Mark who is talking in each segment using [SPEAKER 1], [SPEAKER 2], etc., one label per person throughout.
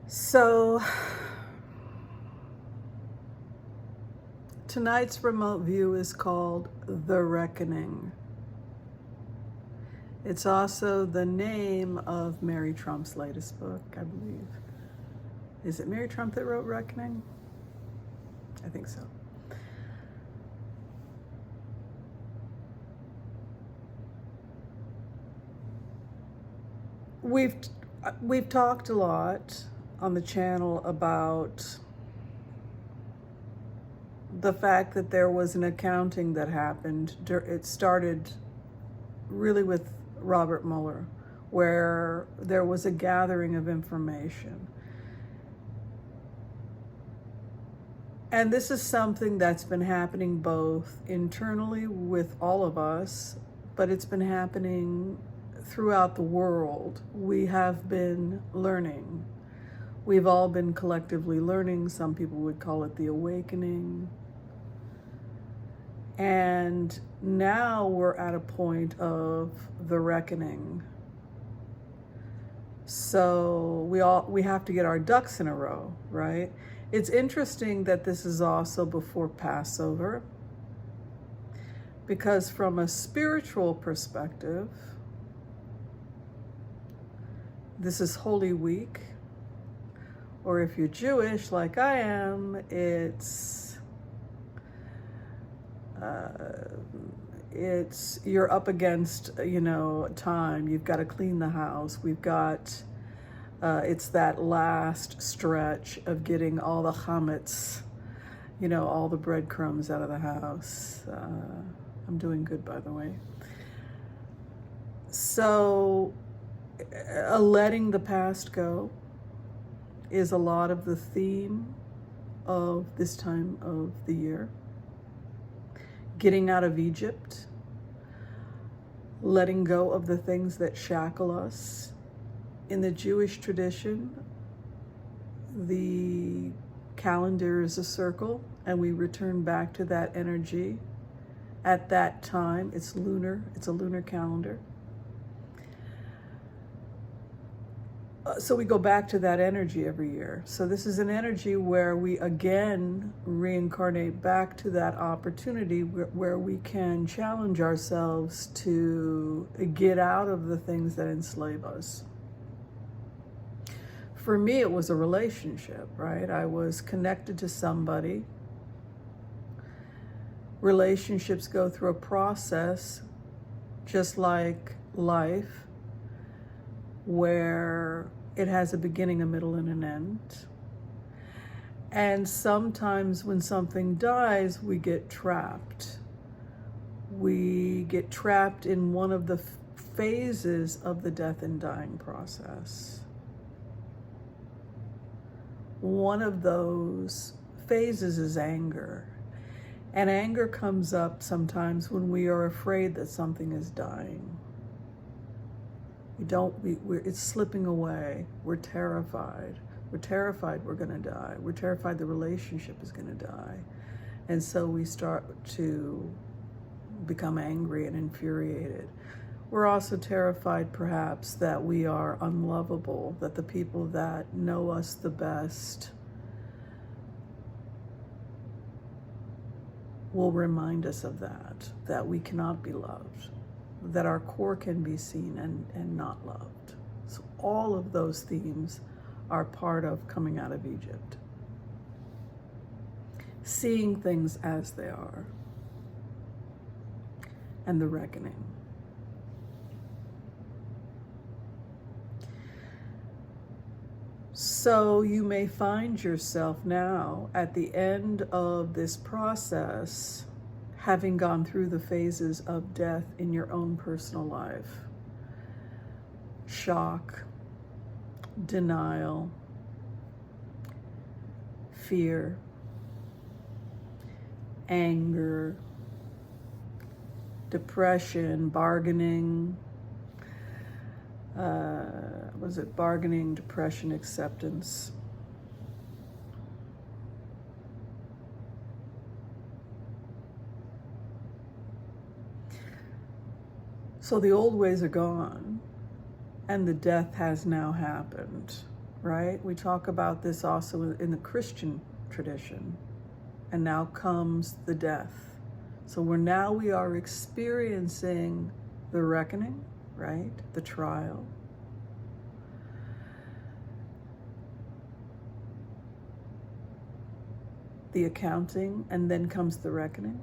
[SPEAKER 1] So, tonight's remote view is called The Reckoning. It's also the name of Mary Trump's latest book, I believe. Is it Mary Trump that wrote Reckoning? I think so. We've talked a lot on the channel about the fact that there was an accounting that happened. It started really with Robert Mueller, where there was a gathering of information. And this is something that's been happening both internally with all of us, but it's been happening throughout the world. We have been learning. We've all been collectively learning. Some people would call it the awakening. And now we're at a point of the reckoning. So we have to get our ducks in a row, right? It's interesting that this is also before Passover, because from a spiritual perspective, this is Holy Week, or if you're Jewish like I am, it's you're up against, time. You've got to clean the house. We've got, it's that last stretch of getting all the chametz, all the breadcrumbs out of the house. I'm doing good, by the way. So, letting the past go is a lot of the theme of this time of the year. Getting out of Egypt, letting go of the things that shackle us. In the Jewish tradition, the calendar is a circle, and we return back to that energy at that time. It's lunar, it's a lunar calendar. So we go back to that energy every year. So this is an energy where we again reincarnate back to that opportunity where we can challenge ourselves to get out of the things that enslave us. For me, it was a relationship, right? I was connected to somebody. Relationships go through a process, just like life, where it has a beginning, a middle, and an end. And sometimes when something dies, we get trapped. We get trapped in one of the phases of the death and dying process. One of those phases is anger. And anger comes up sometimes when we are afraid that something is dying. It's slipping away. We're terrified. We're terrified we're going to die. We're terrified the relationship is going to die. And so we start to become angry and infuriated. We're also terrified, perhaps, that we are unlovable, that the people that know us the best will remind us of that we cannot be loved, that our core can be seen and not loved. So all of those themes are part of coming out of Egypt. Seeing things as they are. And the reckoning. So you may find yourself now at the end of this process, having gone through the phases of death in your own personal life. Shock, denial, fear, anger, depression, bargaining, bargaining, depression, acceptance. So the old ways are gone, and the death has now happened, right? We talk about this also in the Christian tradition. And now comes the death. So we are experiencing the reckoning, right? The trial. The accounting, and then comes the reckoning.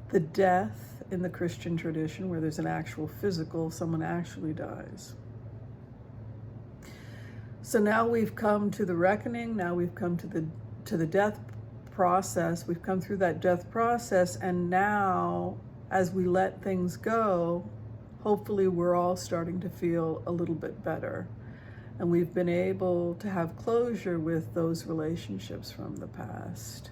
[SPEAKER 1] The death in the Christian tradition, where there's an actual physical, someone actually dies. So now we've come to the reckoning, now we've come to the death process, we've come through that death process, and now as we let things go, hopefully we're all starting to feel a little bit better. And we've been able to have closure with those relationships from the past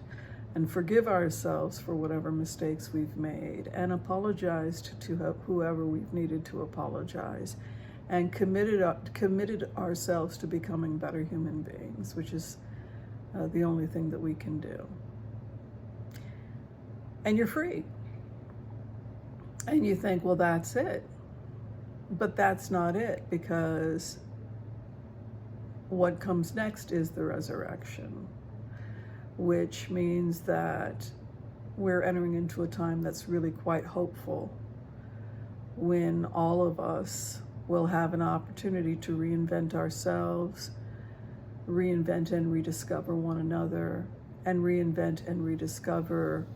[SPEAKER 1] and forgive ourselves for whatever mistakes we've made and apologized to whoever we've needed to apologize and committed ourselves to becoming better human beings, which is the only thing that we can do. And you're free. And you think, well, that's it. But that's not it, because what comes next is the resurrection, which means that we're entering into a time that's really quite hopeful, when all of us will have an opportunity to reinvent ourselves, reinvent and rediscover one another, and reinvent and rediscover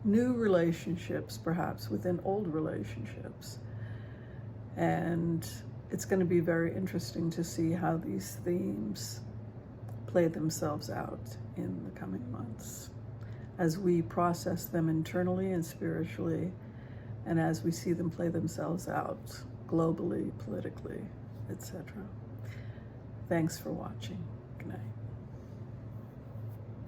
[SPEAKER 1] new relationships, perhaps within old relationships. And it's going to be very interesting to see how these themes play themselves out in the coming months, as we process them internally and spiritually, and as we see them play themselves out globally, politically, etc. Thanks for watching.